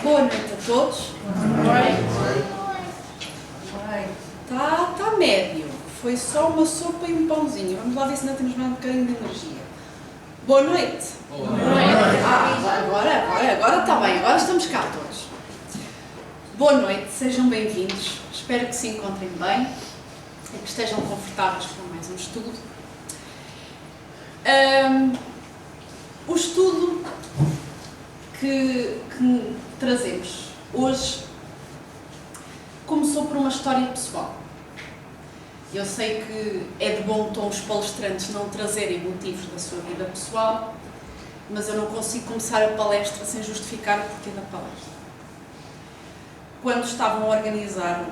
Boa noite a todos. Está médio. Foi só uma sopa e um pãozinho. Vamos lá ver se ainda temos mais um bocadinho de energia. Boa noite. Boa noite. Agora está bem. Agora estamos cá todos. Boa noite. Sejam bem-vindos. Espero que se encontrem bem e que estejam confortáveis para mais um estudo. O estudo que trazemos hoje começou por uma história pessoal. Eu sei que é de bom tom os palestrantes não trazerem motivos da sua vida pessoal, mas eu não consigo começar a palestra sem justificar o porquê da palestra. Quando estavam a organizar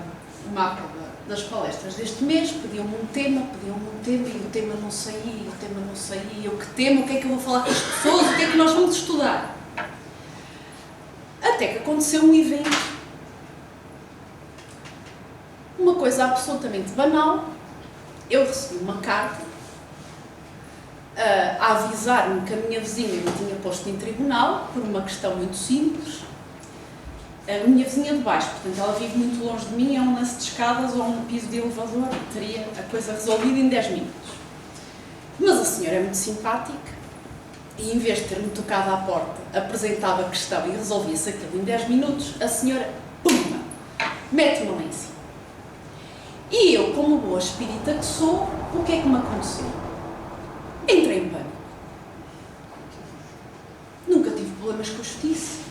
o mapa das palestras deste mês, pediam-me um tema e o tema não saía, o que tema, o que é que eu vou falar com as pessoas, o que é que nós vamos estudar. Até que aconteceu um evento, uma coisa absolutamente banal. Eu recebi uma carta a avisar-me que a minha vizinha me tinha posto em tribunal por uma questão muito simples. A minha vizinha de baixo, portanto ela vive muito longe de mim, é um lance de escadas ou um piso de elevador, teria a coisa resolvida em 10 minutos. Mas a senhora é muito simpática e em vez de ter-me tocado à porta, apresentava a questão e resolvia-se aquilo em 10 minutos, a senhora, pumba, mete-me lá em cima. E eu, como boa espírita que sou, o que é que me aconteceu? Entrei em pânico. Nunca tive problemas com a justiça.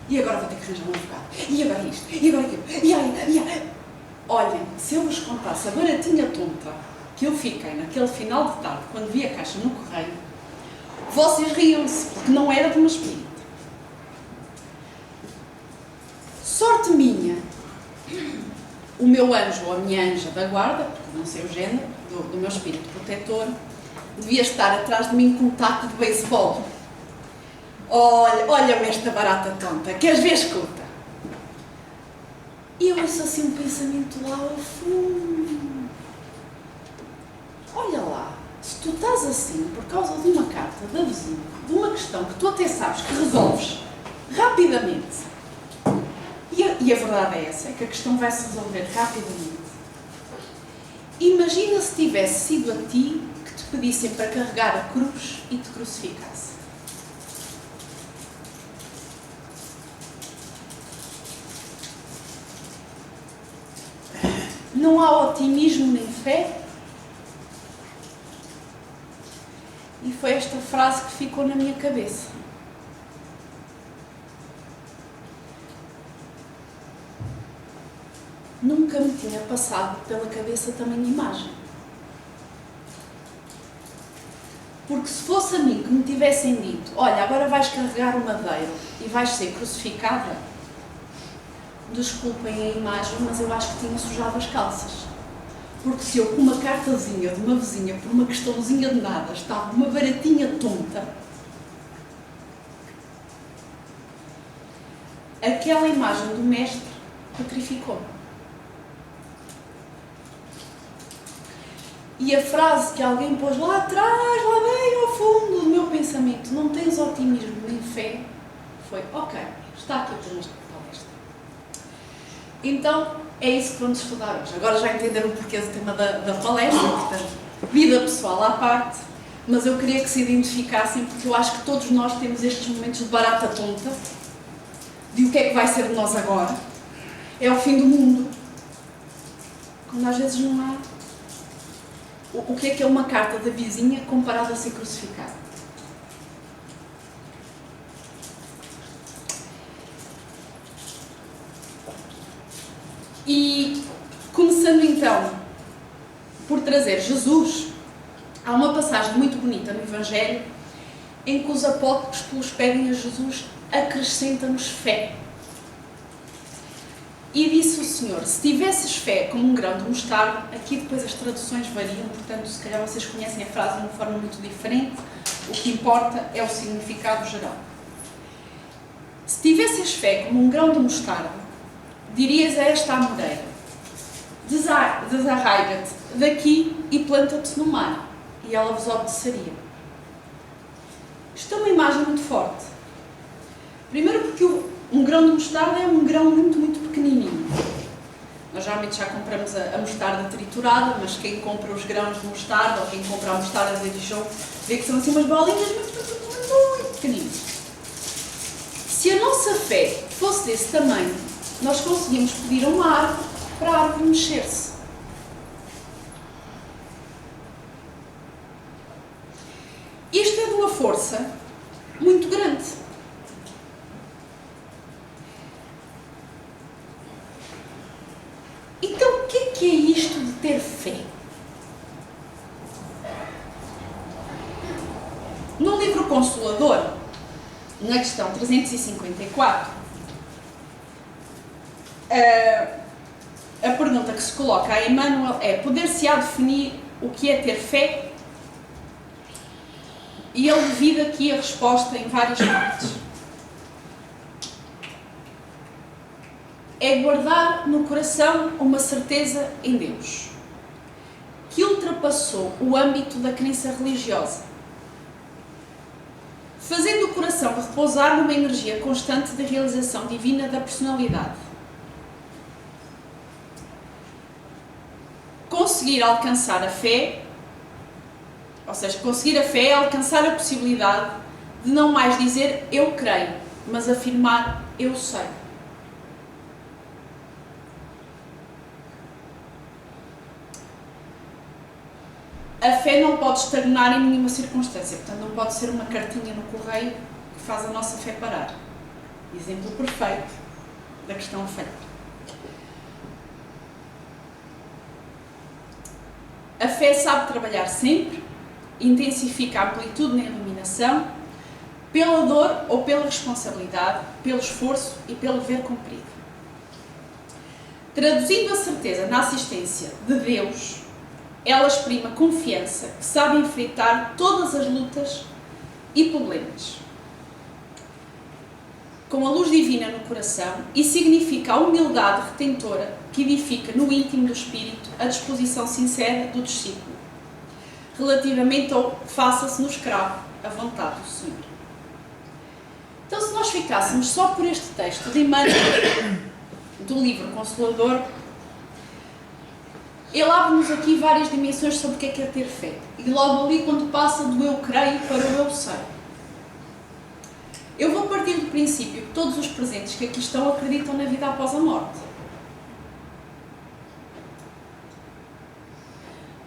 E agora vou ter que arranjar um advogado. E agora isto. E agora aquilo. Olhem, se eu vos contasse a baratinha tonta que eu fiquei naquele final de tarde, quando vi a caixa no correio, vocês riam-se, porque não era de uma espírita. Sorte minha, o meu anjo ou a minha anja da guarda, porque não sei o género, do meu espírito protetor, devia estar atrás de mim com um taco de beisebol. Olha-me esta barata tonta, queres ver? Escuta. E eu ouço assim um pensamento lá ao fundo. Olha lá, se tu estás assim por causa de uma carta da vizinha, de uma questão que tu até sabes que resolves rapidamente, e a verdade é essa, é que a questão vai se resolver rapidamente. Imagina se tivesse sido a ti que te pedissem para carregar a cruz e te crucificasse. Não há otimismo nem fé? E foi esta frase que ficou na minha cabeça. Nunca me tinha passado pela cabeça tamanha imagem. Porque se fosse a mim que me tivessem dito, olha, agora vais carregar o madeiro e vais ser crucificada, desculpem a imagem, mas eu acho que tinha sujado as calças. Porque se eu com uma cartazinha de uma vizinha, por uma questãozinha de nada, estava uma baratinha tonta, aquela imagem do mestre petrificou-me. E a frase que alguém pôs lá atrás, lá bem ao fundo do meu pensamento, não tens otimismo nem fé, foi, ok, está aqui para nesta palestra. Então, é isso que vamos estudar hoje. Agora já entenderam o porquê do tema da palestra, portanto, vida pessoal à parte, mas eu queria que se identificassem, porque eu acho que todos nós temos estes momentos de barata tonta, de o que é que vai ser de nós agora, é o fim do mundo, quando às vezes não há. O que é uma carta da vizinha comparada a ser crucificada? E, começando então por trazer Jesus, há uma passagem muito bonita no Evangelho em que os apóstolos pedem a Jesus: acrescenta-nos fé. E disse o Senhor: se tivesses fé como um grão de mostarda, aqui depois as traduções variam, portanto se calhar vocês conhecem a frase de uma forma muito diferente, o que importa é o significado geral. Se tivesses fé como um grão de mostarda, dirias a esta amoreira: desarraiga-te daqui e planta-te no mar, e ela vos obedeceria. Isto é uma imagem muito forte. Primeiro porque um grão de mostarda é um grão muito, muito pequenininho. Nós geralmente já compramos a mostarda triturada, mas quem compra os grãos de mostarda ou quem compra a mostarda de Dijon vê que são assim umas bolinhas muito, muito, muito, muito pequeninas. Se a nossa fé fosse desse tamanho, nós conseguimos pedir a uma árvore para a árvore mexer-se. Isto é de uma força muito grande. Então, o que é isto de ter fé? No livro Consolador, na questão 354, a pergunta que se coloca a Emmanuel é: poder-se-á definir o que é ter fé? E ele divide aqui a resposta em várias partes. É guardar no coração uma certeza em Deus, que ultrapassou o âmbito da crença religiosa, fazendo o coração repousar numa energia constante de realização divina da personalidade. Conseguir alcançar a fé, ou seja, conseguir a fé é alcançar a possibilidade de não mais dizer eu creio, mas afirmar eu sei. A fé não pode estagnar em nenhuma circunstância, portanto não pode ser uma cartinha no correio que faz a nossa fé parar. Exemplo perfeito da questão feita. A fé sabe trabalhar sempre, intensifica a amplitude na iluminação, pela dor ou pela responsabilidade, pelo esforço e pelo dever cumprido. Traduzindo a certeza na assistência de Deus, ela exprime a confiança que sabe enfrentar todas as lutas e problemas, com a luz divina no coração, e significa a humildade retentora que edifica no íntimo do espírito a disposição sincera do discípulo, relativamente ao faça-se no escravo a vontade do Senhor. Então, se nós ficássemos só por este texto de Emmanuel, do livro Consolador, ele abre-nos aqui várias dimensões sobre o que é ter fé. E logo ali, quando passa do eu creio para o eu sei. Eu vou partir do princípio que todos os presentes que aqui estão acreditam na vida após a morte.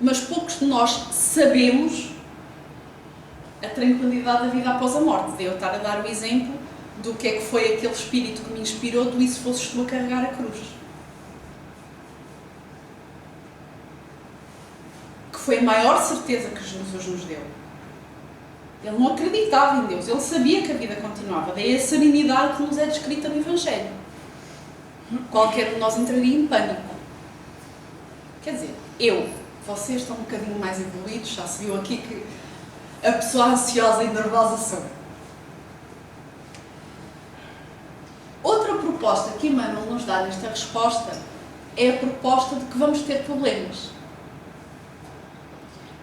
Mas poucos de nós sabemos a tranquilidade da vida após a morte. De eu estar a dar o exemplo do que é que foi aquele espírito que me inspirou do "e se fosses tu a carregar a cruz". Que foi a maior certeza que Jesus nos deu. Ele não acreditava em Deus, ele sabia que a vida continuava. Daí a serenidade que nos é descrita no Evangelho. Qualquer de nós entraria em pânico. Quer dizer, vocês estão um bocadinho mais evoluídos, já se viu aqui que a pessoa ansiosa e nervosa sou. Outra proposta que Emmanuel nos dá nesta resposta é a proposta de que vamos ter problemas.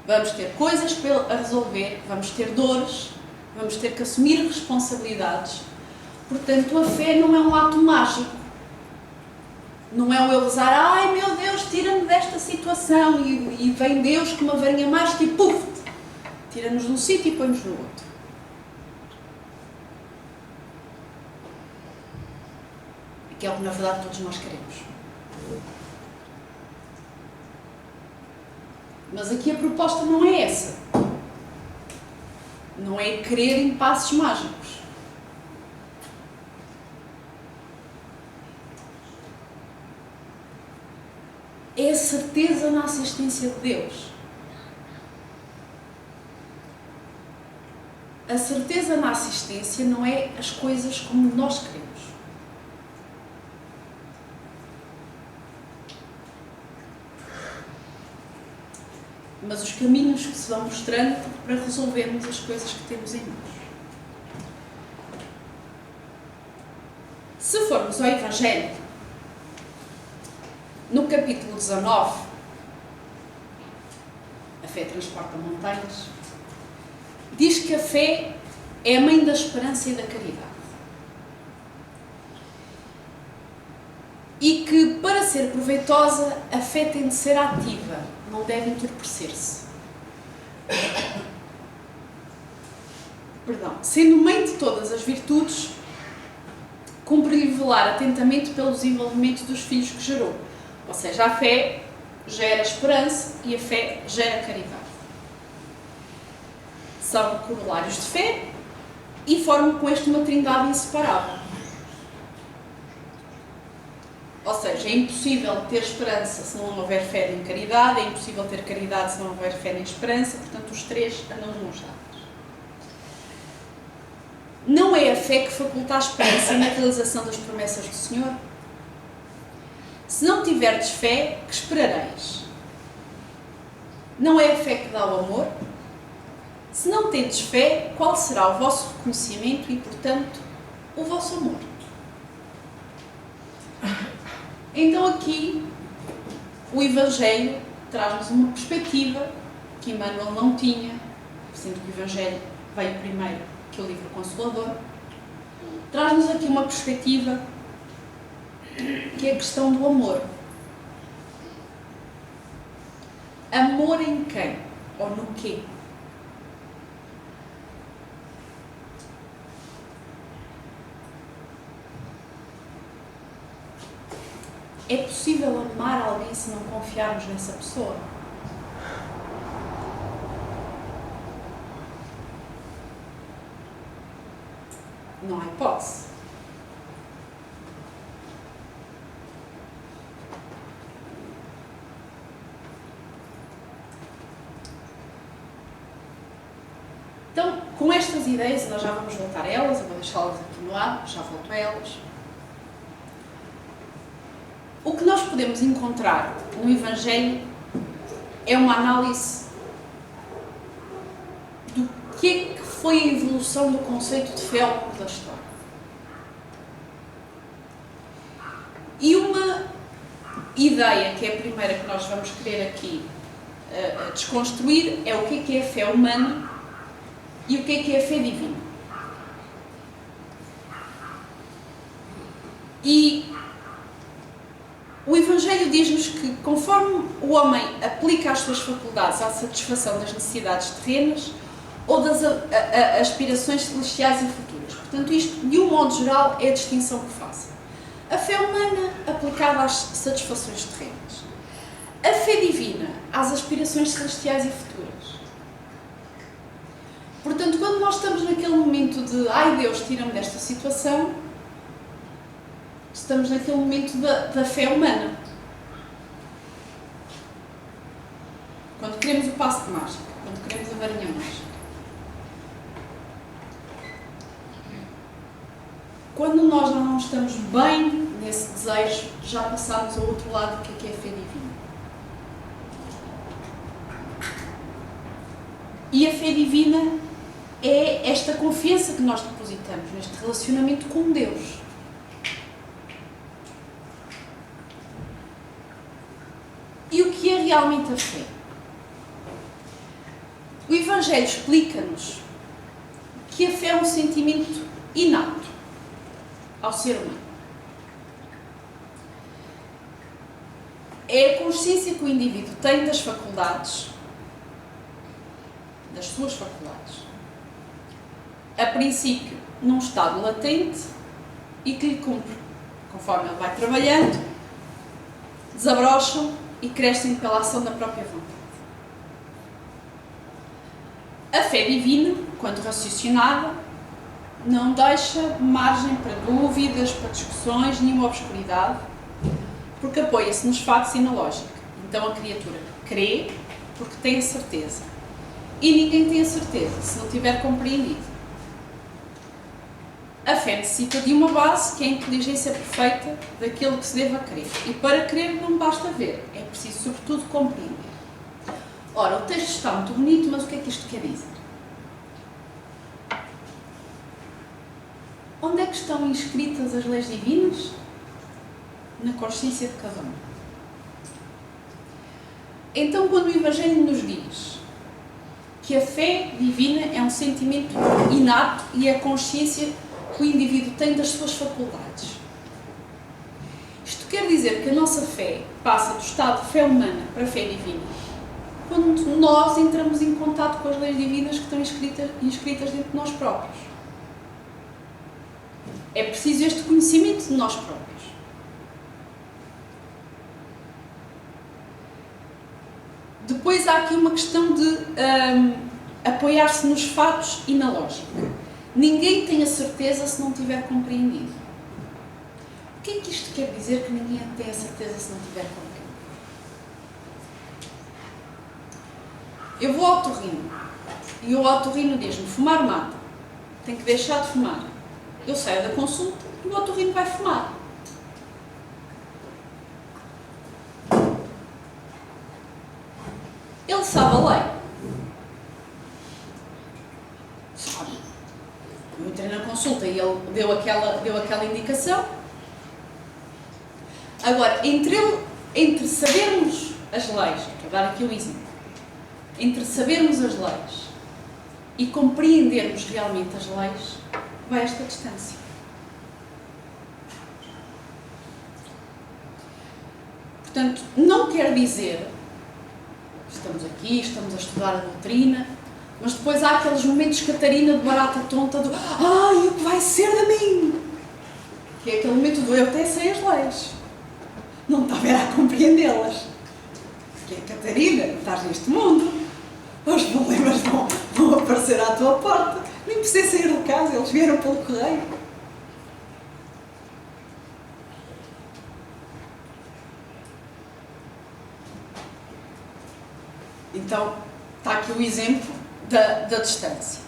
Vamos ter coisas a resolver, vamos ter dores, vamos ter que assumir responsabilidades. Portanto, a fé não é um ato mágico. Não é o eu rezar, ai meu Deus, tira-me desta situação, e vem Deus com uma varinha mágica e puf, tira-nos de um sítio e põe-nos no outro. Que é o que na verdade todos nós queremos. Mas aqui a proposta não é essa. Não é crer em passos mágicos. É a certeza na assistência de Deus. A certeza na assistência não é as coisas como nós queremos. Mas os caminhos que se vão mostrando para resolvermos as coisas que temos em mãos. Se formos ao Evangelho, no capítulo 19, a fé transporta montanhas, diz que a fé é a mãe da esperança e da caridade. e que, para ser proveitosa, a fé tem de ser ativa, não deve entorpecer-se. Perdão. Sendo mãe de todas as virtudes, cumpre-lhe velar atentamente pelo desenvolvimento dos filhos que gerou. Ou seja, a fé gera esperança e a fé gera caridade. São corolários de fé e formam com este uma trindade inseparável. Ou seja, é impossível ter esperança se não houver fé nem caridade, é impossível ter caridade se não houver fé nem esperança, portanto os três andam de mãos dadas. Não é a fé que faculta a esperança na realização das promessas do Senhor? Se não tiverdes fé, que esperareis? Não é a fé que dá o amor? Se não tendes fé, qual será o vosso reconhecimento e, portanto, o vosso amor? Então aqui, o Evangelho traz-nos uma perspectiva que Emmanuel não tinha, sendo que o Evangelho veio primeiro que o livro Consolador. Traz-nos aqui uma perspectiva que é a questão do amor. Amor em quem? Ou no quê? É possível amar alguém se não confiarmos nessa pessoa? Não há hipótese. Então, com estas ideias, nós já vamos voltar a elas, eu vou deixá-las aqui no lado, já volto a elas. O que nós podemos encontrar no Evangelho é uma análise do que é que foi a evolução do conceito de fé ao longo da história. E uma ideia, que é a primeira que nós vamos querer aqui desconstruir, é o que é a fé humana e o que é a fé divina. E o Evangelho diz-nos que, conforme o homem aplica as suas faculdades à satisfação das necessidades terrenas ou das aspirações celestiais e futuras. Portanto, isto, de um modo geral, é a distinção que faço. A fé humana aplicada às satisfações terrenas. A fé divina às aspirações celestiais e futuras. Portanto, quando nós estamos naquele momento de ai Deus, tira-me desta situação, estamos naquele momento da fé humana. Quando queremos o passo de mágica, quando queremos a varinha mágica. Quando nós não estamos bem nesse desejo, já passamos ao outro lado do que é a fé divina. E a fé divina é esta confiança que nós depositamos neste relacionamento com Deus. E o que é realmente a fé? O Evangelho explica-nos que a fé é um sentimento inato ao ser humano. É a consciência que o indivíduo tem das faculdades, das suas faculdades, a princípio num estado latente e que lhe cumpre, conforme ele vai trabalhando, desabrocham e crescem pela ação da própria vontade. A fé divina, quando raciocinada, não deixa margem para dúvidas, para discussões, nenhuma obscuridade, porque apoia-se nos fatos e na lógica. Então a criatura crê porque tem a certeza. E ninguém tem a certeza se não tiver compreendido. A fé necessita de uma base que é a inteligência perfeita daquilo que se deve a crer. E para crer não basta ver, é preciso sobretudo compreender. Ora, o texto está muito bonito, mas o que é que isto quer dizer? Onde é que estão inscritas as leis divinas? Na consciência de cada um. Então, quando o Evangelho nos diz que a fé divina é um sentimento inato e é a consciência que o indivíduo tem das suas faculdades, isto quer dizer que a nossa fé passa do estado de fé humana para a fé divina quando nós entramos em contato com as leis divinas que estão inscritas dentro de nós próprios. É preciso este conhecimento de nós próprios. Depois há aqui uma questão de apoiar-se nos fatos e na lógica. Ninguém tem a certeza se não tiver compreendido. O que é que isto quer dizer que ninguém tem a certeza se não tiver compreendido? Eu vou ao otorrino e o otorrino diz-me: fumar mata, tem que deixar de fumar. Eu saio da consulta e o otorrino vai fumar. Ele sabe a lei. Sabe. Eu entrei na consulta e ele deu aquela indicação. Agora, entre sabermos as leis, vou dar aqui um exemplo, entre sabermos as leis e compreendermos realmente as leis, vai esta distância. Portanto, não quer dizer, estamos aqui, estamos a estudar a doutrina, mas depois há aqueles momentos Catarina de barata tonta do ai, o que vai ser de mim? Que é aquele momento do eu até sei as leis. Não está a ver a compreendê-las. Que é Catarina, estás neste mundo, os problemas vão aparecer à tua porta, nem precisa sair de casa, eles vieram pelo correio. Então, está aqui o exemplo da distância.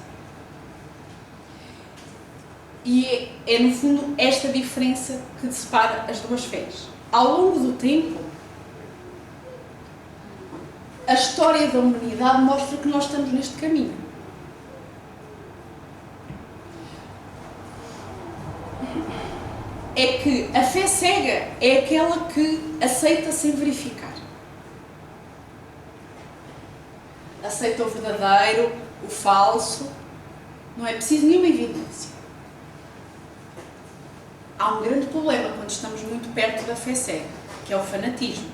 E é, no fundo, esta diferença que separa as duas fés. Ao longo do tempo, a história da humanidade mostra que nós estamos neste caminho. É que a fé cega é aquela que aceita sem verificar. Aceita o verdadeiro, o falso, não é preciso nenhuma evidência. Há um grande problema quando estamos muito perto da fé cega, que é o fanatismo.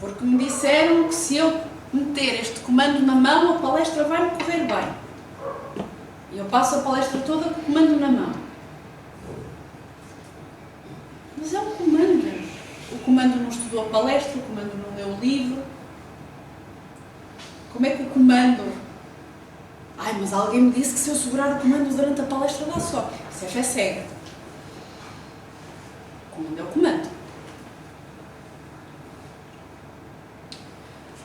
Porque me disseram que se eu meter este comando na mão, a palestra vai-me correr bem. E eu passo a palestra toda com o comando na mão. Mas é um comando. O comando não estudou a palestra, o comando não leu o livro. Como é que o comando... Ai, mas alguém me disse que se eu segurar o comando durante a palestra dá só. Isso é fé cega. O comando é o comando.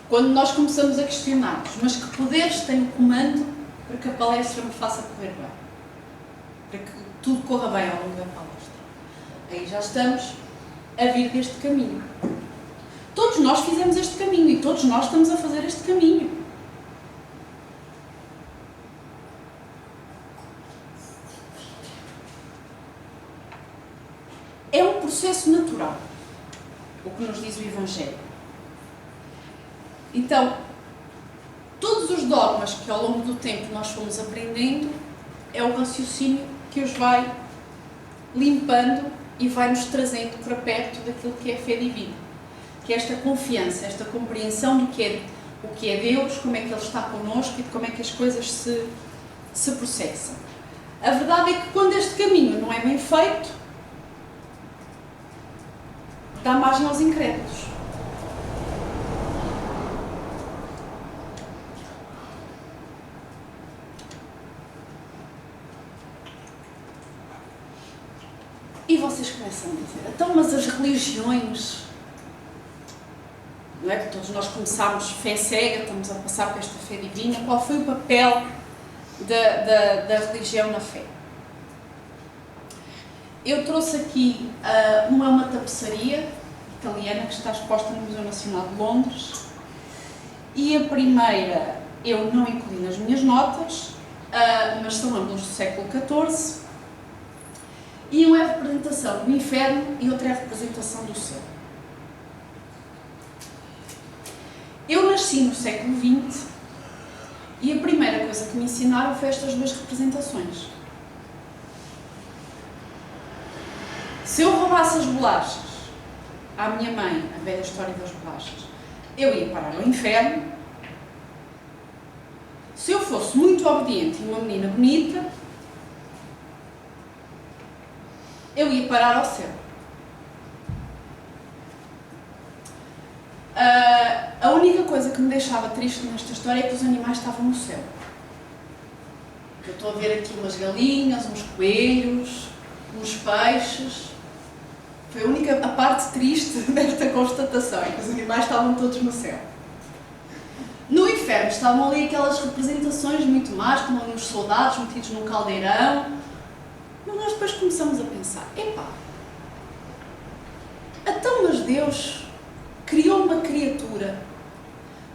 Quando nós começamos a questionar-nos, mas que poderes tem o comando para que a palestra me faça correr bem? Para que tudo corra bem ao longo da palestra? Aí já estamos a vir deste caminho. Todos nós fizemos este caminho e todos nós estamos a fazer este caminho. É um processo natural, o que nos diz o Evangelho. Então, todos os dogmas que ao longo do tempo nós fomos aprendendo, é o raciocínio que os vai limpando e vai nos trazendo para perto daquilo que é a fé divina. Que é esta confiança, esta compreensão do que é Deus, como é que Ele está connosco e de como é que as coisas se processam. A verdade é que quando este caminho não é bem feito, dá margem aos incrédulos. E vocês começam a dizer, então, mas as religiões, não é? Que todos nós começámos fé cega, estamos a passar para esta fé divina, qual foi o papel da religião na fé? Eu trouxe aqui uma tapeçaria italiana que está exposta no Museu Nacional de Londres e a primeira eu não incluí nas minhas notas, mas são ambos do século XIV e uma é a representação do inferno e outra é a representação do céu. Eu nasci no século XX e a primeira coisa que me ensinaram foi estas duas representações. se eu roubasse as bolachas à minha mãe, a velha história das bolachas, eu ia parar ao inferno. Se eu fosse muito obediente e uma menina bonita, eu ia parar ao céu. A única coisa que me deixava triste nesta história é que os animais estavam no céu. Eu estou a ver aqui umas galinhas, uns coelhos, uns peixes. Foi a parte triste desta constatação, é que os animais estavam todos no céu. No inferno estavam ali aquelas representações muito más, como ali os soldados metidos num caldeirão. Mas nós depois começamos a pensar, epá, então mas Deus criou uma criatura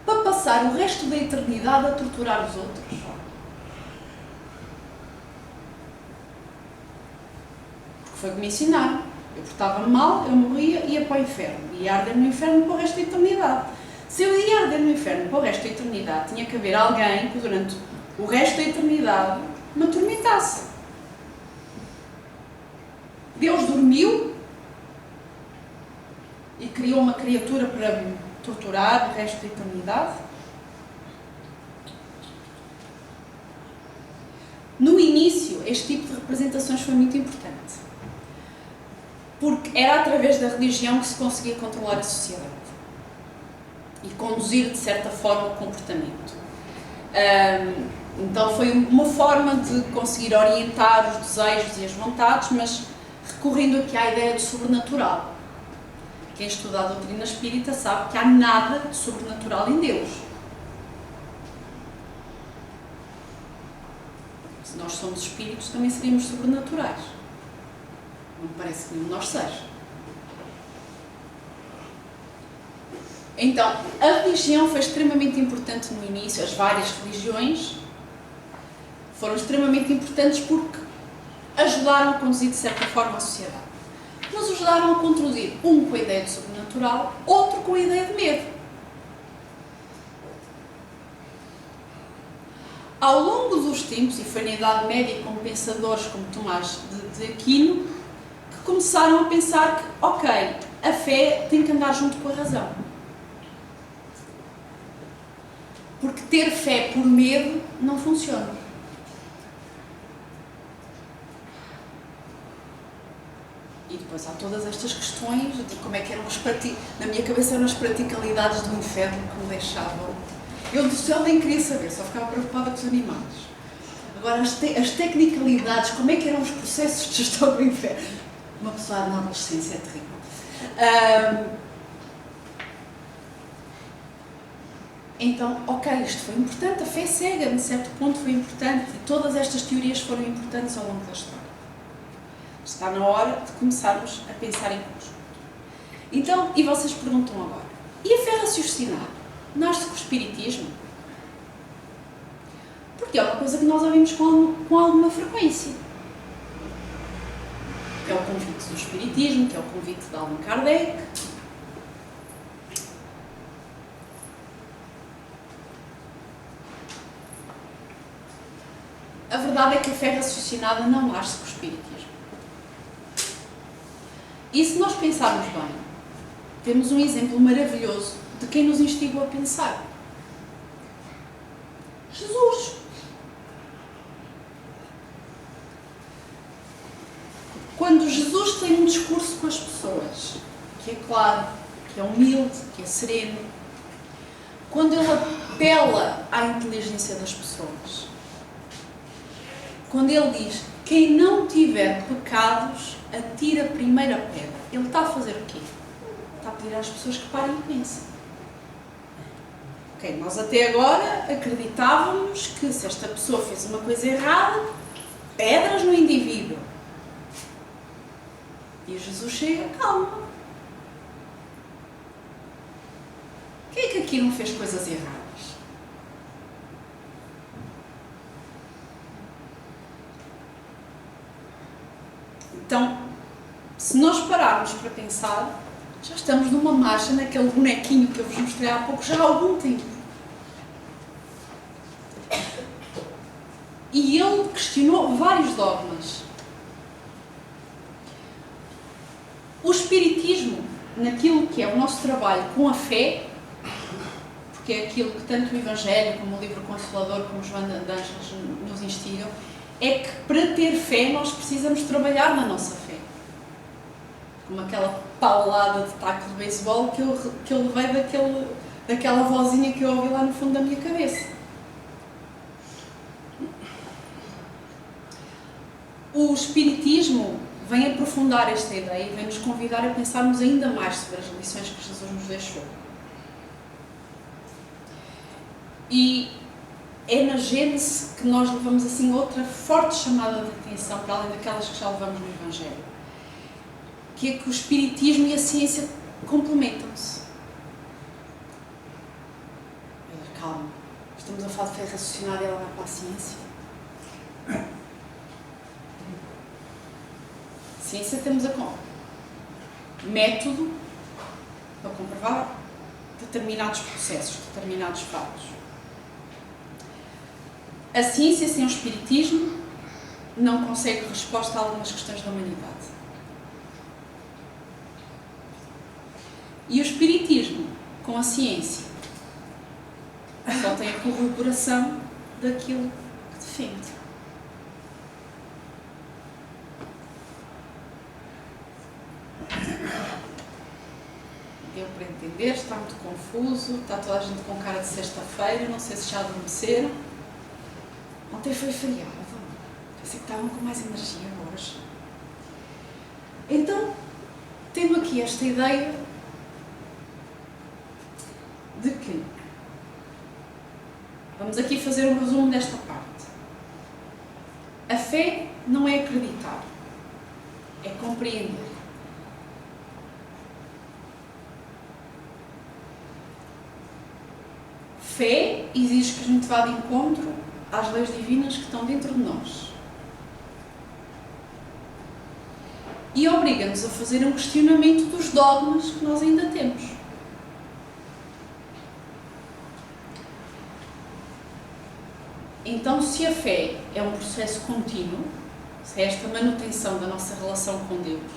para passar o resto da eternidade a torturar os outros? Porque foi o que me ensinaram. Eu portava-me mal, eu morria, ia para o inferno. Ia arder no inferno para o resto da eternidade. Se eu ia arder no inferno para o resto da eternidade, tinha que haver alguém que durante o resto da eternidade me atormentasse. Deus dormiu e criou uma criatura para me torturar o resto da eternidade. No início, este tipo de representações foi muito importante. Porque era através da religião que se conseguia controlar a sociedade e conduzir, de certa forma, o comportamento. Então foi uma forma de conseguir orientar os desejos e as vontades, mas recorrendo aqui à ideia do sobrenatural. Quem estuda a doutrina espírita sabe que há nada de sobrenatural em Deus. Se nós somos espíritos, também seríamos sobrenaturais. Não parece que nenhum de nós seja. Então, a religião foi extremamente importante no início, as várias religiões foram extremamente importantes porque ajudaram a conduzir de certa forma a sociedade. Mas ajudaram a conduzir um com a ideia de sobrenatural, outro com a ideia de medo. Ao longo dos tempos, e foi na Idade Média com pensadores como Tomás de Aquino, que começaram a pensar que, ok, a fé tem que andar junto com a razão. Porque ter fé por medo não funciona. E depois há todas estas questões de como é que eram na minha cabeça eram as praticalidades do inferno que me deixavam. Eu do céu nem queria saber, só ficava preocupada com os animais. Agora, as tecnicalidades, como é que eram os processos de gestão do inferno? Uma pessoa na adolescência é terrível. Então, ok, isto foi importante, a fé cega, de certo ponto foi importante, e todas estas teorias foram importantes ao longo da história. Está na hora de começarmos a pensar em conjunto. Então, e vocês perguntam agora, e a fé raciocinada? Nasce com o espiritismo? Porque é uma coisa que nós ouvimos com alguma frequência. Que é o convite do espiritismo, que é o convite de Allan Kardec. A verdade é que a fé raciocinada não nasce com o espiritismo. E se nós pensarmos bem, temos um exemplo maravilhoso de quem nos instigou a pensar. Jesus. Quando Jesus tem um discurso com as pessoas, que é claro, que é humilde, que é sereno, quando ele apela à inteligência das pessoas, quando ele diz, quem não tiver pecados, atira a primeira pedra, ele está a fazer o quê? Está a pedir às pessoas que parem e pensem. Ok, nós até agora acreditávamos que se esta pessoa fez uma coisa errada, pedras no indivíduo. E Jesus chega, calma. Quem é que aqui não fez coisas erradas? Então, se nós pararmos para pensar, já estamos numa marcha naquele bonequinho que eu vos mostrei há pouco, já há algum tempo. E ele questionou vários dogmas. O espiritismo, naquilo que é o nosso trabalho com a fé, porque é aquilo que tanto o Evangelho, como o livro Consolador, como Joana de Ângeles nos instigam, é que para ter fé nós precisamos trabalhar na nossa fé. Como aquela paulada de taco de beisebol que eu levei daquela vozinha que eu ouvi lá no fundo da minha cabeça. O espiritismo vem aprofundar esta ideia e vem nos convidar a pensarmos ainda mais sobre as lições que Jesus nos deixou. E é na Gênese que nós levamos assim outra forte chamada de atenção, para além daquelas que já levamos no Evangelho, que é que o espiritismo e a ciência complementam-se. Calma, estamos a falar de fé raciocinada e ela vai para a ciência. Ciência temos método para comprovar determinados processos, determinados fatos. A ciência sem o espiritismo não consegue resposta a algumas questões da humanidade. E o espiritismo com a ciência só tem a corroboração daquilo que defende. Deu para entender? Está muito confuso, está toda a gente com cara de sexta-feira, não sei se já adormeceram. Ontem foi feriado, pensei que estavam com mais energia hoje. Então, tenho aqui esta ideia de que vamos aqui fazer um resumo desta parte. A fé não é acreditar, é compreender. Fé exige que a gente vá de encontro às leis divinas que estão dentro de nós. E obriga-nos a fazer um questionamento dos dogmas que nós ainda temos. Então, se a fé é um processo contínuo, se é esta manutenção da nossa relação com Deus,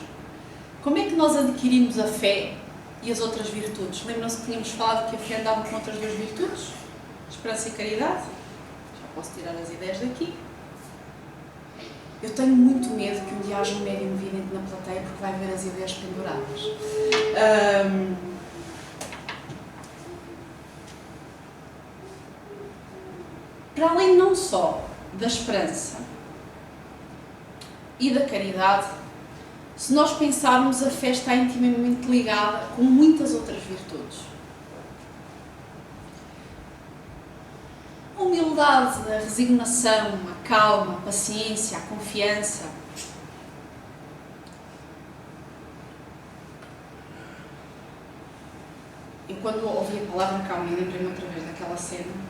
como é que nós adquirimos a fé e as outras virtudes? Lembram-se que tínhamos falado que a fé andava com outras duas virtudes? Esperança e caridade? Já posso tirar as ideias daqui. Eu tenho muito medo que um dia haja um médium vidente na plateia porque vai ver as ideias penduradas. Para além não só da esperança e da caridade, se nós pensarmos, a fé está intimamente ligada com muitas outras virtudes. A humildade, a resignação, a calma, a paciência, a confiança. Eu, quando ouvi a palavra calma, lembrei-me outra vez daquela cena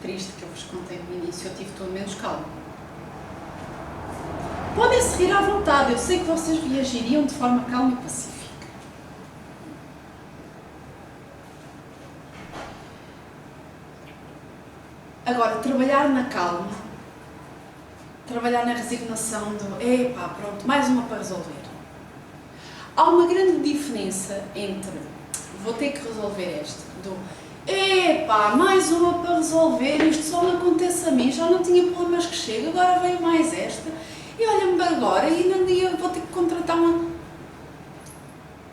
triste que eu vos contei no início. Eu tive tudo menos calma. Podem-se rir à vontade, eu sei que vocês reagiriam de forma calma e pacífica. Agora, trabalhar na calma, trabalhar na resignação do epá, pronto, mais uma para resolver. Há uma grande diferença entre vou ter que resolver esta, do epá, mais uma para resolver, isto só me acontece a mim, já não tinha problemas que chego, agora veio mais esta, e olha-me agora, e num dia vou ter que contratar uma...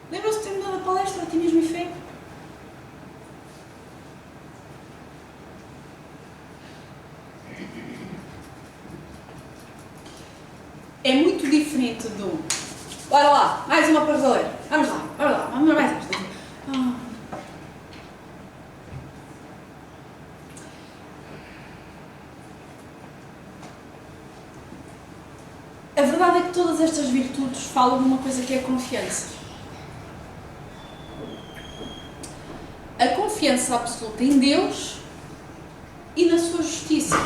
Lembram-se de ter dado a palestra, otimismo e fé? É muito diferente do bora lá, mais uma para resolver, vamos lá, vamos mais esta. A verdade é que todas estas virtudes falam de uma coisa que é a confiança. A confiança absoluta em Deus e na sua justiça.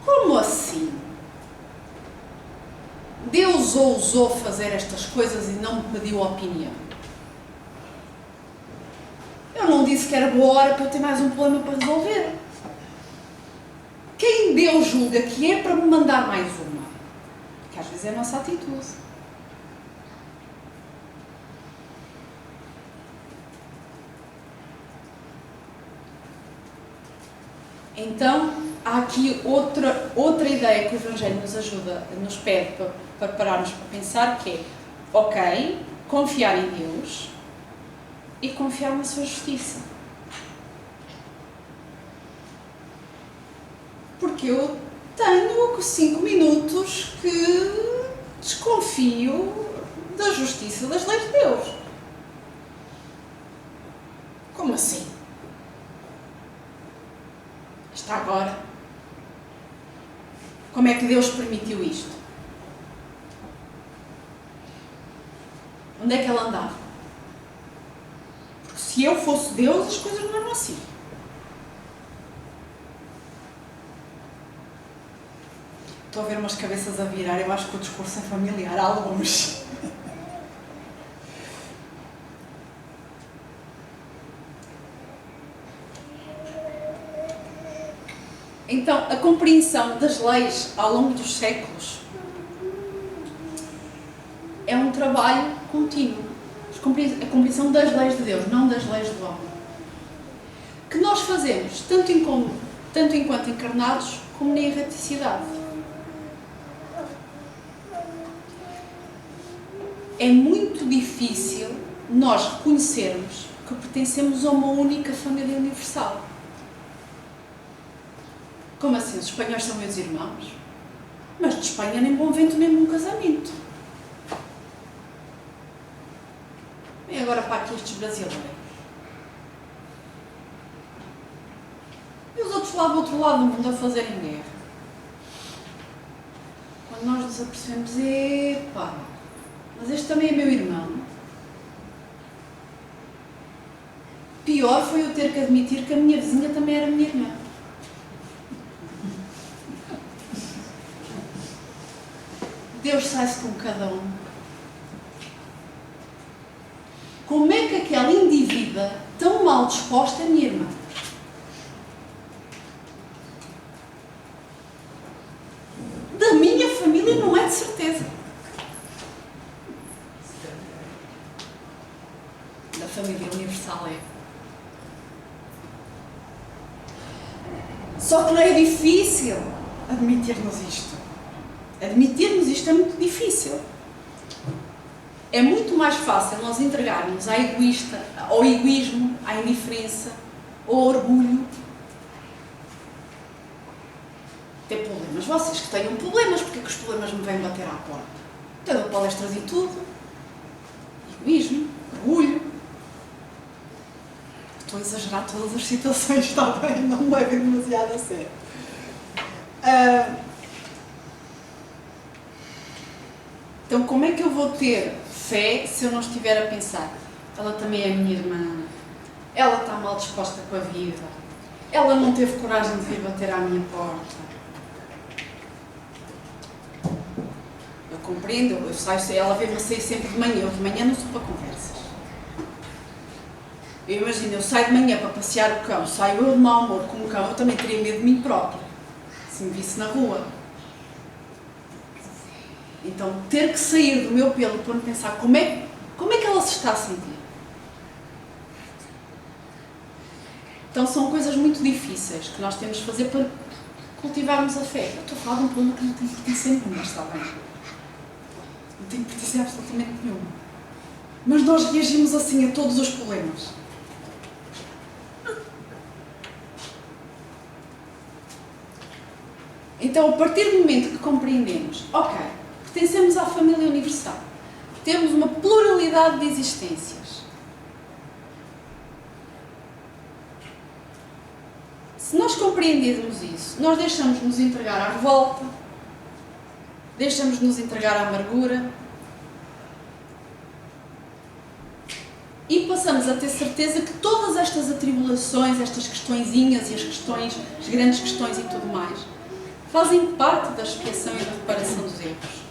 Como assim? Deus ousou fazer estas coisas e não me pediu opinião. Eu não disse que era boa hora para eu ter mais um problema para resolver. quem Deus julga que é para me mandar mais uma? Que às vezes é a nossa atitude. Então, há aqui outra ideia que o Evangelho nos ajuda, nos pede para pararmos para pensar, que é, ok, confiar em Deus e confiar na sua justiça. Porque eu tenho 5 minutos que desconfio da justiça das leis de Deus. Como assim? Está agora? Como é que Deus permitiu isto? Onde é que ela andava? Porque se eu fosse Deus, as coisas não eram assim. Estou a ver umas cabeças a virar, eu acho que o discurso é familiar, alguns. Então, a compreensão das leis ao longo dos séculos é um trabalho contínuo. A compreensão das leis de Deus, não das leis do homem. Que nós fazemos, tanto enquanto encarnados, como na erraticidade. É muito difícil nós reconhecermos que pertencemos a uma única família universal. Como assim? Os espanhóis são meus irmãos? Mas de Espanha nem bom vento, nem bom casamento. E agora para aqui estes brasileiros. E os outros lá do outro lado do mundo a fazerem guerra. Quando nós nos apercebemos, epá, mas este também é meu irmão. Pior foi eu ter que admitir que a minha vizinha também era minha irmã. Deus sai-se com cada um. Como é que aquela indivídua tão mal disposta é minha irmã? Da minha família não é de certeza. Da família universal é. Só que não é difícil admitirmos isto. Admitirmos isto é muito difícil. É muito mais fácil nós entregarmos ao egoísmo, à indiferença, ao orgulho. Ter problemas. Vocês que tenham problemas, porque é que os problemas me vêm bater à porta? Eu dou palestras e tudo. Egoísmo, orgulho. Estou a exagerar todas as situações, está bem? Não me levem demasiado a sério. Então, como é que eu vou ter fé se eu não estiver a pensar? Ela também é minha irmã. Ela está mal disposta com a vida. Ela não teve coragem de vir bater à minha porta. Eu compreendo, eu saio, ela vê-me sair sempre de manhã. Eu de manhã não sou para conversas. Eu imagino, eu saio de manhã para passear o cão, saio eu de mau humor com o cão, eu também teria medo de mim própria, se me visse na rua. Então, ter que sair do meu pelo para me pensar como é que ela se está a sentir. Então, são coisas muito difíceis que nós temos de fazer para cultivarmos a fé. Eu estou a falar de um problema que não tem pertencer nenhuma, está bem? Não tem pertencer absolutamente nenhuma. Mas nós reagimos assim a todos os problemas. Então, a partir do momento que compreendemos, ok, pertencemos à família universal, temos uma pluralidade de existências. Se nós compreendermos isso, nós deixamos de nos entregar à revolta, deixamos de nos entregar à amargura e passamos a ter certeza que todas estas atribulações, estas questõezinhas e as grandes questões e tudo mais, fazem parte da expiação e da reparação dos erros.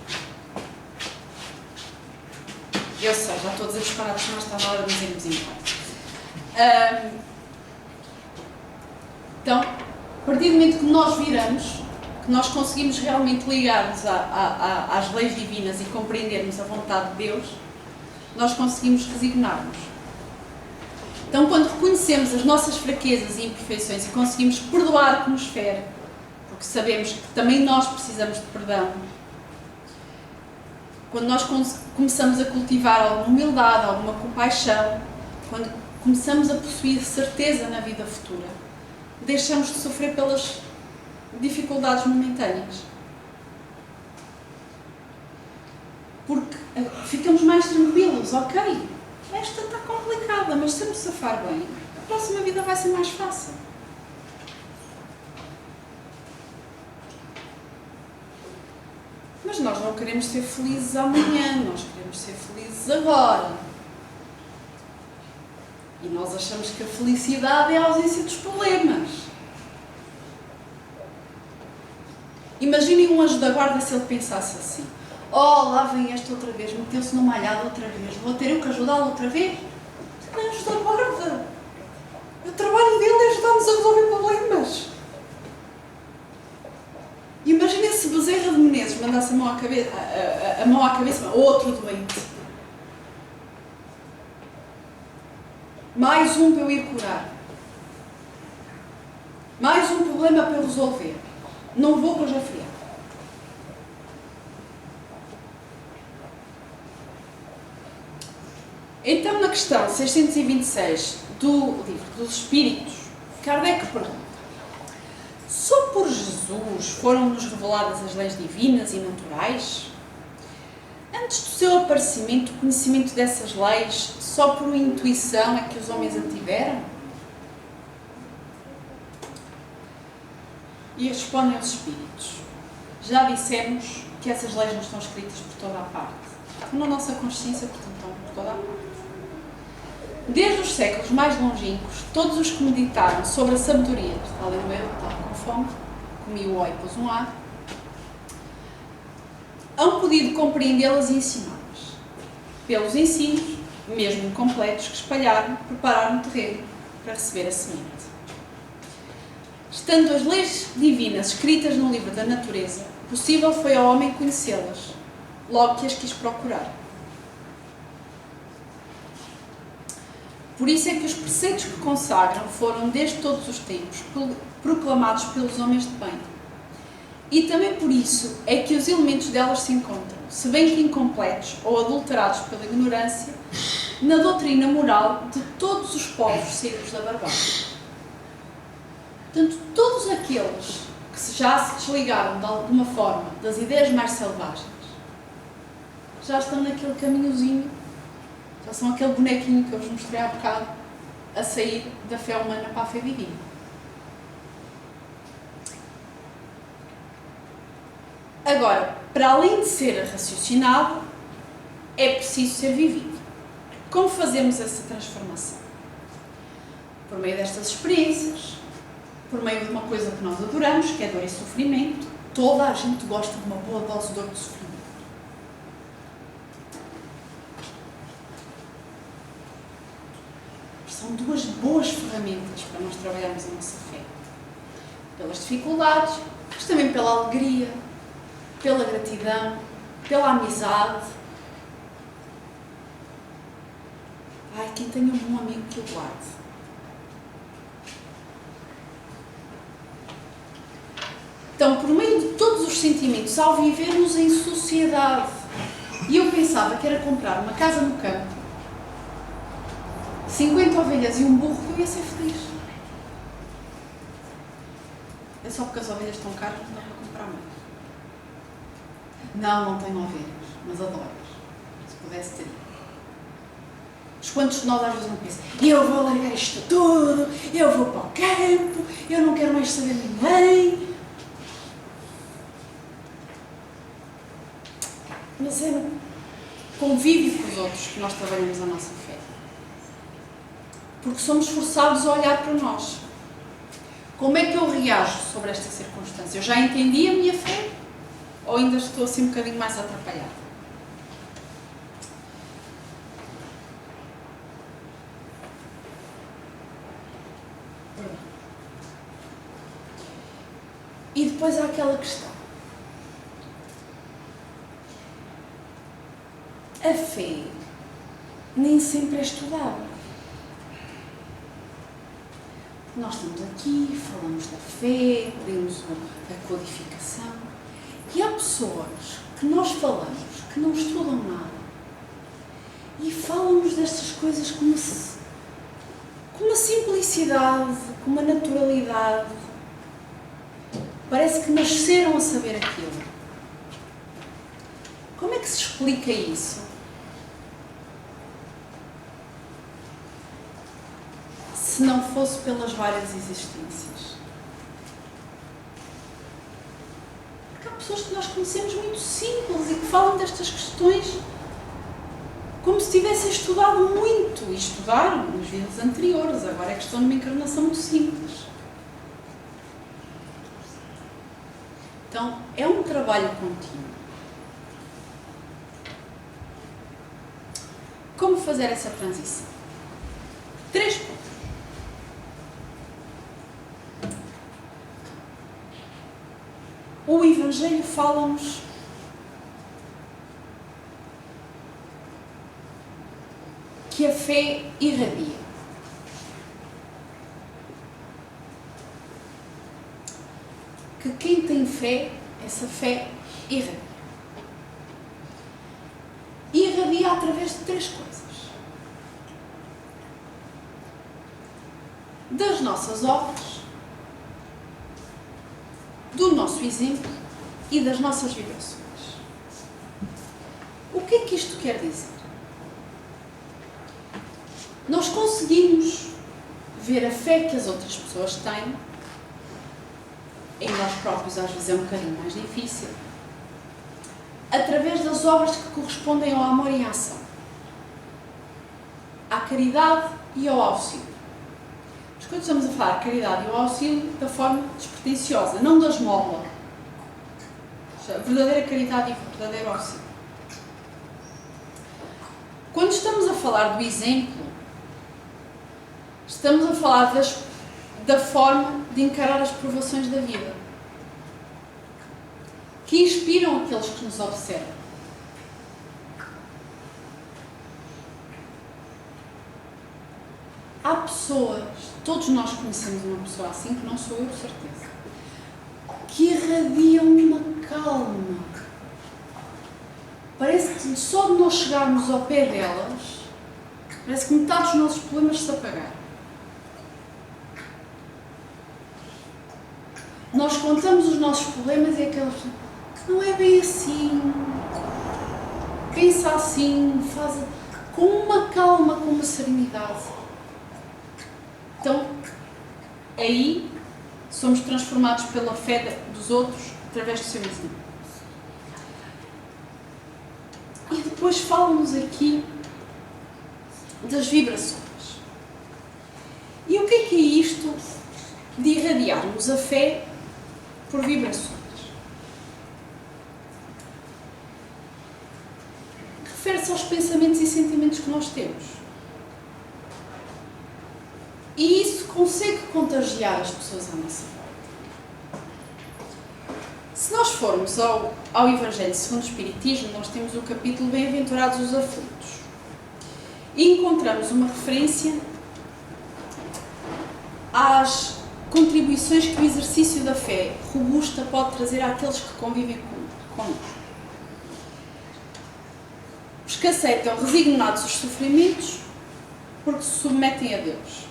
Eu sei, já estou a dizer disparados, mas está na hora de nos irmos embora. Então, A partir do momento que nós viramos, que nós conseguimos realmente ligar-nos às leis divinas e compreendermos a vontade de Deus, nós conseguimos resignar-nos. Então, quando reconhecemos as nossas fraquezas e imperfeições e conseguimos perdoar o que nos fere, porque sabemos que também nós precisamos de perdão, quando nós começamos a cultivar alguma humildade, alguma compaixão, quando começamos a possuir certeza na vida futura, deixamos de sofrer pelas dificuldades momentâneas. Porque ficamos mais tranquilos, ok, esta está complicada, mas se eu me safar bem, a próxima vida vai ser mais fácil. Mas nós não queremos ser felizes amanhã, nós queremos ser felizes agora. E nós achamos que a felicidade é a ausência dos problemas. Imaginem um anjo da guarda se ele pensasse assim: oh, lá vem esta outra vez, meteu-se numa alhada outra vez, vou ter eu que ajudá-lo outra vez? Não é anjo da guarda. O trabalho dele é ajudar-nos a resolver problemas. Imaginem se Bezerra de Menezes mandasse a mão à cabeça a outro doente. Mais um para eu ir curar. Mais um problema para eu resolver. Não vou que eu já fui. Então, na questão 626 do livro dos Espíritos, Kardec pergunta: só por Jesus foram-nos reveladas as leis divinas e naturais? Antes do seu aparecimento, o conhecimento dessas leis, só por intuição é que os homens a tiveram? E respondem os Espíritos: já dissemos que essas leis não estão escritas por toda a parte. Estão na nossa consciência, portanto, estão por toda a parte. Desde os séculos mais longínquos, todos os que meditaram sobre a sabedoria, tal eu, estava com fome, comi o oi e pus um ar, hão podido compreendê-las e ensiná-las, pelos ensinos, mesmo incompletos, que espalharam, prepararam o terreno para receber a semente. Estando as leis divinas escritas no livro da natureza, possível foi ao homem conhecê-las, logo que as quis procurar. Por isso é que os preceitos que consagram foram, desde todos os tempos, proclamados pelos homens de bem. E também por isso é que os elementos delas se encontram, se bem que incompletos ou adulterados pela ignorância, na doutrina moral de todos os povos saídos da barbárie. Portanto, todos aqueles que já se desligaram de alguma forma das ideias mais selvagens, já estão naquele caminhozinho, já são aquele bonequinho que eu vos mostrei há bocado, a sair da fé humana para a fé divina. Agora, para além de ser raciocinado, é preciso ser vivido. Como fazemos essa transformação? Por meio destas experiências, por meio de uma coisa que nós adoramos, que é dor e sofrimento. Toda a gente gosta de uma boa dose de dor e sofrimento. São duas boas ferramentas para nós trabalharmos a nossa fé. Pelas dificuldades, mas também pela alegria, pela gratidão, pela amizade. Ai, quem tenha um bom amigo que o guarde. Então, por meio de todos os sentimentos, ao vivermos em sociedade, e eu pensava que era comprar uma casa no campo, 50 ovelhas e um burro, que eu ia ser feliz. É só porque as ovelhas estão caras, não dá para comprar mais. Não tenho ovelhas, mas adoro-as. Se pudesse ter. Os quantos de nós às vezes não pensam: eu vou largar isto tudo, eu vou para o campo, eu não quero mais saber de ninguém. Mas é no convívio com os outros que nós trabalhamos a nossa fé. Porque somos forçados a olhar para nós. Como é que eu reajo sobre esta circunstância? Eu já entendi a minha fé? Ou ainda estou assim um bocadinho mais atrapalhada? E depois há aquela questão. A fé nem sempre é estudada. Nós estamos aqui, falamos da fé, lemos a codificação, e há pessoas que nós falamos que não estudam nada e falam-nos destas coisas com uma simplicidade, com uma naturalidade. Parece que nasceram a saber aquilo. Como é que se explica isso? Se não fosse pelas várias existências. Porque há pessoas que nós conhecemos muito simples e que falam destas questões como se tivessem estudado muito, e estudaram nas vidas anteriores, agora é questão de uma encarnação muito simples. Então, é um trabalho contínuo. Como fazer essa transição? 3 pontos. O Evangelho fala-nos que a fé irradia. Que quem tem fé, essa fé irradia. Irradia através de 3 coisas. Das nossas obras, do nosso exemplo e das nossas vibrações. O que é que isto quer dizer? Nós conseguimos ver a fé que as outras pessoas têm, em nós próprios às vezes é um bocadinho mais difícil, através das obras que correspondem ao amor em ação, à caridade e ao auxílio. Mas quando estamos a falar de caridade e ao auxílio da forma despretensiosa, não da esmola. Verdadeira caridade e verdadeiro auxílio. Quando estamos a falar do exemplo, estamos a falar da forma de encarar as provações da vida, que inspiram aqueles que nos observam. Há pessoas, todos nós conhecemos uma pessoa assim, que não sou eu, de certeza, que irradiam uma calma. Parece que só de nós chegarmos ao pé delas, parece que metade dos nossos problemas se apagaram. Nós contamos os nossos problemas e aqueles que não é bem assim, pensa assim, faz com uma calma, com uma serenidade. Então, aí somos transformados pela fé dos outros através do seu exemplo. E depois falam-nos aqui das vibrações. E o que é isto de irradiarmos a fé por vibrações? Refere-se aos pensamentos e sentimentos que nós temos. E isso consegue contagiar as pessoas à nossa volta. Se nós formos ao Evangelho segundo o Espiritismo, nós temos o capítulo Bem-aventurados os aflitos. E encontramos uma referência às contribuições que o exercício da fé robusta pode trazer àqueles que convivem connosco. Os que aceitam resignados os sofrimentos porque se submetem a Deus.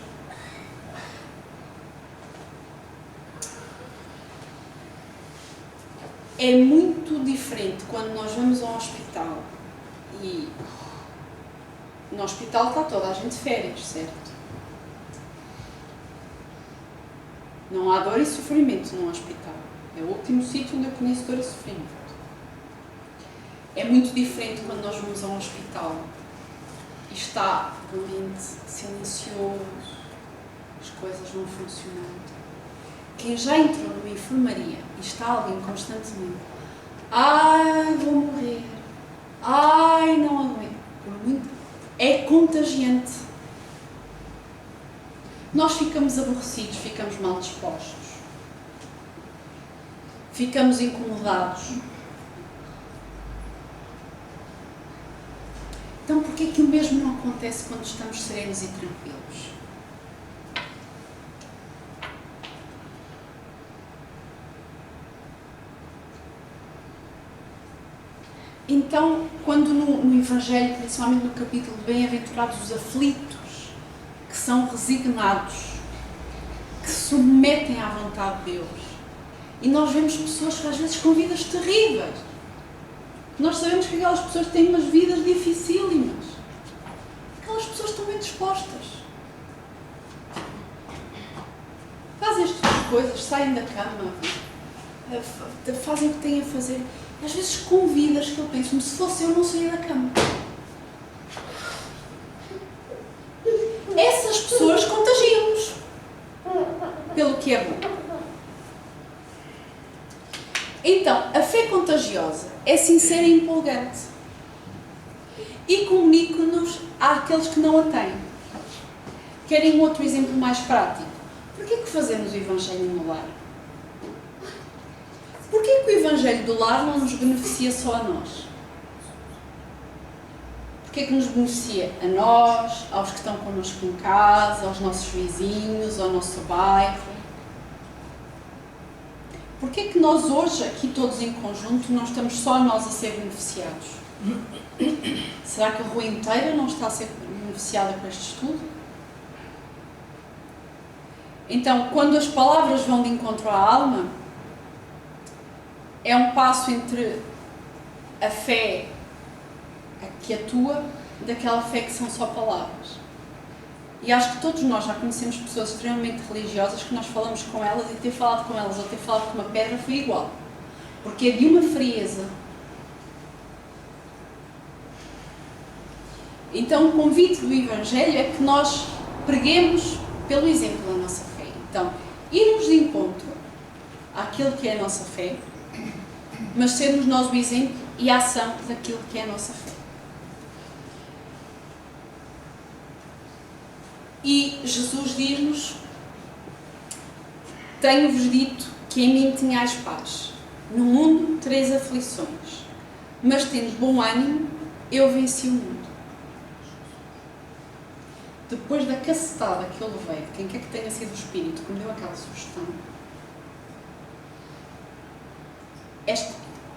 É muito diferente quando nós vamos a um hospital e no hospital está toda a gente de férias, certo? Não há dor e sofrimento num hospital. É o último sítio onde eu conheço dor e sofrimento. É muito diferente quando nós vamos a um hospital e está o ambiente silencioso, as coisas não funcionando. Quem já entrou numa enfermaria e está alguém constantemente, ai, vou morrer, ai, não aguento, é contagiante. Nós ficamos aborrecidos, ficamos mal dispostos. ficamos incomodados. Então, porquê que o mesmo não acontece quando estamos serenos e tranquilos? Então, quando no Evangelho, principalmente no capítulo de Bem-aventurados os aflitos, que são resignados, que se submetem à vontade de Deus, e nós vemos pessoas que às vezes com vidas terríveis. Nós sabemos que aquelas pessoas têm umas vidas dificílimas. Aquelas pessoas estão bem dispostas. Fazem as suas coisas, saem da cama, fazem o que têm a fazer. Às vezes com vidas que eu penso, se fosse eu não saía da cama. Essas pessoas contagiam-nos pelo que é bom. Então, a fé contagiosa é sincera e empolgante e comunica-nos àqueles que não a têm. Querem um outro exemplo mais prático? Porquê que fazemos o Evangelho no lar? Porquê que o Evangelho do lar não nos beneficia só a nós? Porquê que nos beneficia a nós, aos que estão connosco em casa, aos nossos vizinhos, ao nosso bairro? Porquê que nós hoje, aqui todos em conjunto, não estamos só nós a ser beneficiados? Será que a rua inteira não está a ser beneficiada com este estudo? Então, quando as palavras vão de encontro à alma, é um passo entre a fé que atua daquela fé que são só palavras. E acho que todos nós já conhecemos pessoas extremamente religiosas que nós falamos com elas e ter falado com elas ou ter falado com uma pedra foi igual. Porque é de uma frieza. Então o convite do Evangelho é que nós preguemos pelo exemplo da nossa fé. Então, irmos de encontro àquilo que é a nossa fé, mas sermos nós o exemplo e a ação daquilo que é a nossa fé. E Jesus diz-nos: tenho-vos dito que em mim tenhais paz. No mundo tereis aflições, mas tendo bom ânimo, eu venci o mundo. Depois da cacetada que eu levei, de quem quer que tenha sido o Espírito que me deu aquela sugestão,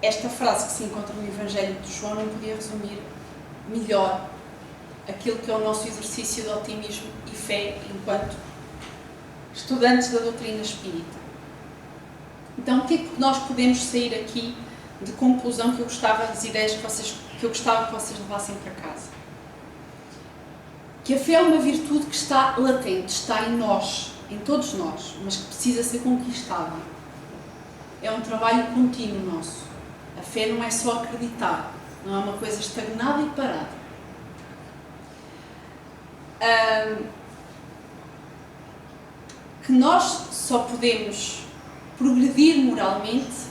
esta frase que se encontra no Evangelho de João não podia resumir melhor aquilo que é o nosso exercício de otimismo e fé enquanto estudantes da doutrina espírita. Então, o que é que nós podemos sair aqui de conclusão que eu gostava, das ideias que eu gostava que vocês levassem para casa? Que a fé é uma virtude que está latente, está em nós, em todos nós, mas que precisa ser conquistada. É um trabalho contínuo nosso. A fé não é só acreditar, não é uma coisa estagnada e parada. Que nós só podemos progredir moralmente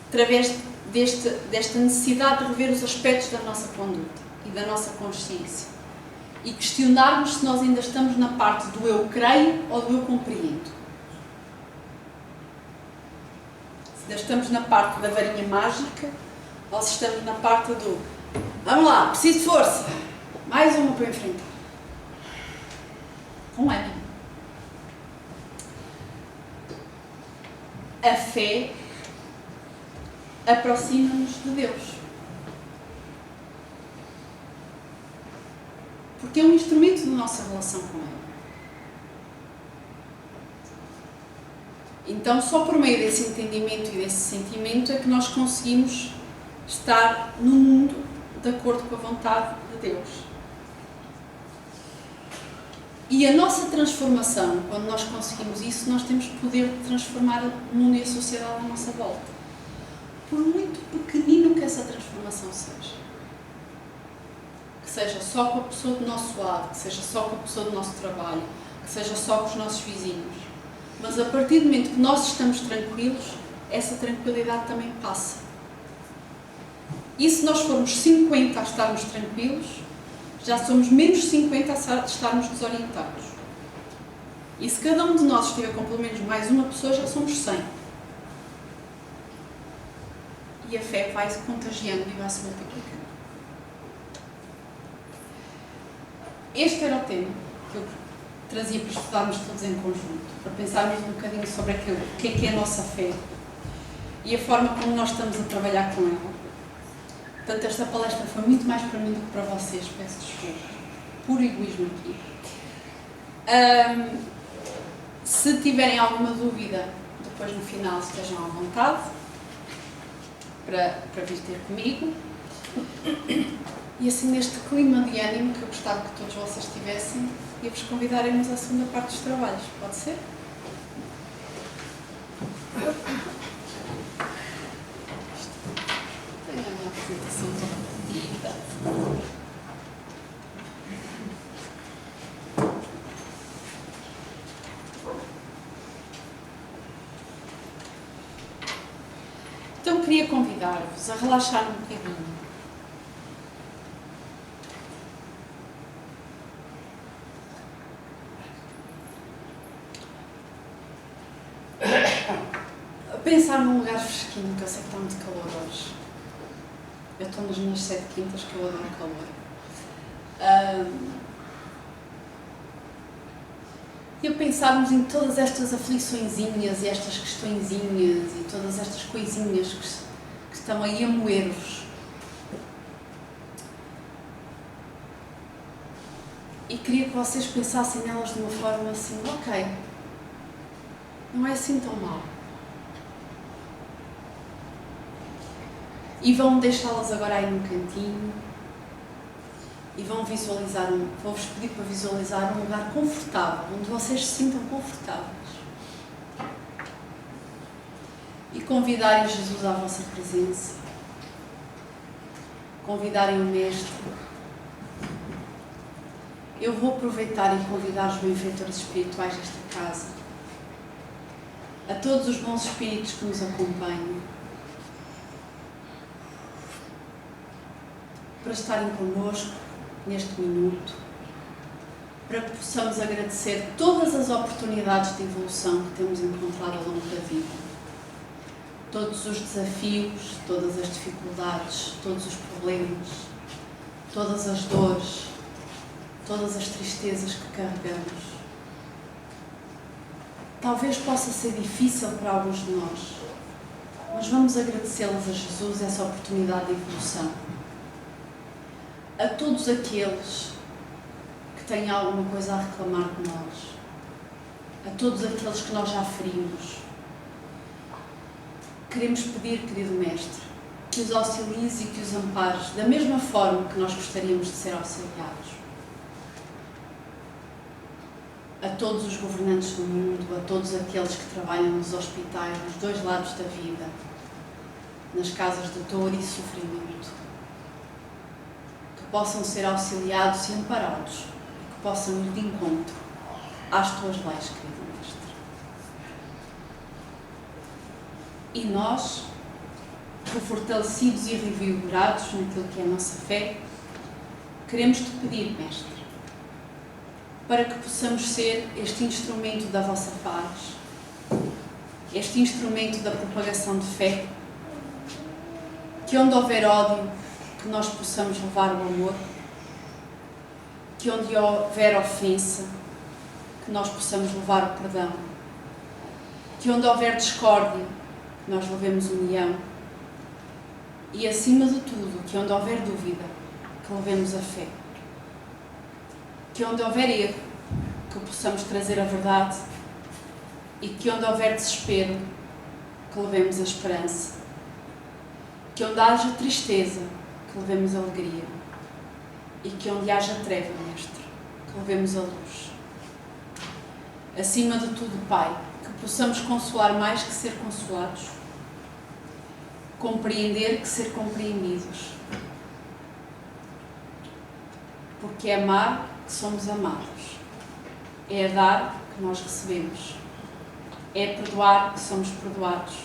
através desta necessidade de rever os aspectos da nossa conduta e da nossa consciência e questionarmos se nós ainda estamos na parte do eu creio ou do eu compreendo. Se ainda estamos na parte da varinha mágica ou se estamos na parte do vamos lá, preciso de força, mais uma para enfrentar. Com ânimo. A fé aproxima-nos de Deus. Porque é um instrumento da nossa relação com Ele. Então, só por meio desse entendimento e desse sentimento é que nós conseguimos estar no mundo de acordo com a vontade de Deus. E a nossa transformação, quando nós conseguimos isso, nós temos poder de transformar o mundo e a sociedade à nossa volta. Por muito pequenino que essa transformação seja. Que seja só com a pessoa do nosso lado, que seja só com a pessoa do nosso trabalho, que seja só com os nossos vizinhos. Mas a partir do momento que nós estamos tranquilos, essa tranquilidade também passa. E se nós formos 50 a estarmos tranquilos, já somos menos 50 a estarmos desorientados. E se cada um de nós estiver com pelo menos mais uma pessoa, já somos 100. e a fé vai se contagiando e vai se multiplicando. Este era o tema que eu trazia para estudarmos todos em conjunto, para pensarmos um bocadinho sobre aquilo, o que é a nossa fé e a forma como nós estamos a trabalhar com ela. Portanto, esta palestra foi muito mais para mim do que para vocês, peço desculpa. Puro egoísmo aqui. Se tiverem alguma dúvida, depois no final estejam à vontade para vir ter comigo. E assim, neste clima de ânimo que eu gostava que todos vocês tivessem, e vos convidaremos à segunda parte dos trabalhos. Pode ser? Tenho a minha apresentação toda. Então queria convidar-vos a relaxar um bocadinho. Pensar num lugar fresquinho, que eu sei que está muito calor hoje. Eu estou nas minhas 7 quintas, que eu adoro calor. E a pensarmos em todas estas afliçõezinhas e estas questõezinhas e todas estas coisinhas que estão aí a moer-vos. E queria que vocês pensassem nelas de uma forma assim, ok, não é assim tão mal. E vão deixá-las agora aí no cantinho e vão visualizar, vou-vos pedir para visualizar um lugar confortável, onde vocês se sintam confortáveis. E convidarem Jesus à vossa presença, convidarem o Mestre. Eu vou aproveitar e convidar os benfeitores espirituais desta casa, a todos os bons espíritos que nos acompanham, para estarem connosco neste minuto, para que possamos agradecer todas as oportunidades de evolução que temos encontrado ao longo da vida, todos os desafios, todas as dificuldades, todos os problemas, todas as dores, todas as tristezas que carregamos. Talvez possa ser difícil para alguns de nós, mas vamos agradecê-las a Jesus essa oportunidade de evolução. A todos aqueles que têm alguma coisa a reclamar de nós, a todos aqueles que nós já ferimos, queremos pedir, querido Mestre, que os auxilies e que os ampares da mesma forma que nós gostaríamos de ser auxiliados. A todos os governantes do mundo, a todos aqueles que trabalham nos hospitais, nos dois lados da vida, nas casas de dor e sofrimento, possam ser auxiliados e amparados e que possam ir de encontro às tuas leis, querido Mestre. E nós, fortalecidos e revigorados naquilo que é a nossa fé, queremos te pedir, Mestre, para que possamos ser este instrumento da vossa paz, este instrumento da propagação de fé, que onde houver ódio, que nós possamos levar o amor, que onde houver ofensa, que nós possamos levar o perdão, que onde houver discórdia, que nós levemos união e, acima de tudo, que onde houver dúvida, que levemos a fé, que onde houver erro, que possamos trazer a verdade e que onde houver desespero, que levemos a esperança, que onde haja tristeza, que levemos a alegria e que onde haja treva, Mestre, que levemos a luz. Acima de tudo, Pai, que possamos consolar mais que ser consolados, compreender que ser compreendidos, porque é amar que somos amados, é dar que nós recebemos, é perdoar que somos perdoados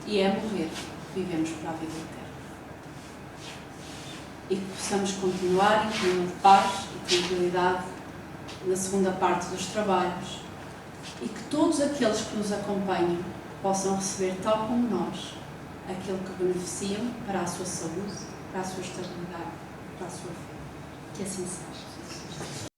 e é morrer que vivemos para a vida eterna. E que possamos continuar em clima de paz e tranquilidade na segunda parte dos trabalhos e que todos aqueles que nos acompanham possam receber, tal como nós, aquilo que beneficiam para a sua saúde, para a sua estabilidade, para a sua fé. Que assim seja.